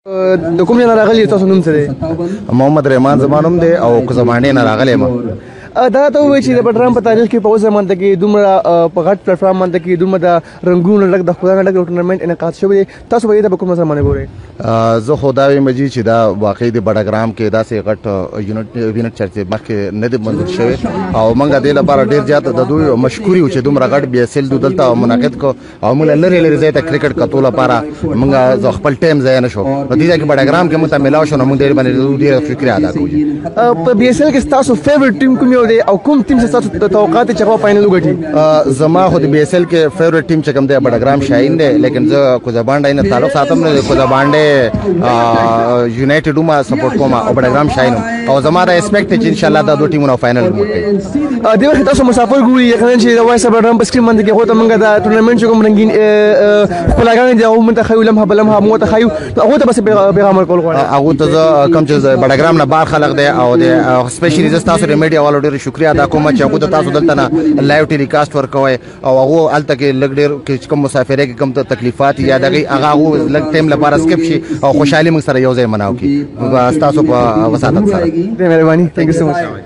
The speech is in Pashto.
د کوم نه راغلی تاسو نوم څه دی؟ محمد رحمان زما نوم دی او زمانې نه راغلی یم. دا ته ووایي چې د بټرام په تاریخ کې په اوس زمانه کې دومره په غټ پلیټفارم باندې کې دومره د رنګونو ډک د خدای نه ډک ټورنمنټ انعقاد شوی دی، تاسو به یې په کوم نظر باندې ګورئ؟ زه خو دا وایم چې دا واقعي د بډګرام کې داسې غټ یونټ چرچ مخکې نه دی منظور شوی او موږ دې لپاره ډېر زیات د دوی مشکوري یو چې دومره غټ BSL دلته منعقد کو او موږ لري لري ځای ته کرکټ کتو لپاره موږ خپل ټیم ځای نه شو نو دې کې بډګرام کې مونږ ملاو شو نو موږ دې باندې ډېر شکر ادا کوو. په BSL کې تاسو فیورټ ټیم کوم یو دی او کوم ټیم څخه تاسو توقعات چې هغه فائنل وګټي؟ زما خو د BSL کې فیورټ ټیم چې کوم دی بډګرام شاهین دی، لیکن زه کوزابانډه نه تعلق ساتم نه کوزابانډه یونایټډ ما سپورټ کوم او بډګرام شاهین او زما دا ایکسپیکټ چې ان شاء الله دا دوه ټیمونه فائنل وګټي. د وخت تاسو مسافر ګوري یقینا چې د وایس بډګرام په سکرین باندې کې هوته موږ دا ټورنمنټ کوم رنگین خپلګان دي او موږ ته خیو لمحه بلمحه مو ته خیو هغه ته بس پیغام ورکول غواړم. هغه ته کوم چې بډګرام نه بار خلق دی او د سپیشلی زه تاسو د میډیا والو ډېر شکریا ادا کوم چې هغه تاسو دلته نه لایو ټیلیکاسټ ورکوي او هغه الته کې لګ ډېر کوم مسافرې کې کوم تکلیفات یا دغه هغه لګ ټیم لپاره سکپ شي او خوشحالي موږ سره یو ځای مناو کی تاسو په وساتت سره. مهرباني. Thank you so much.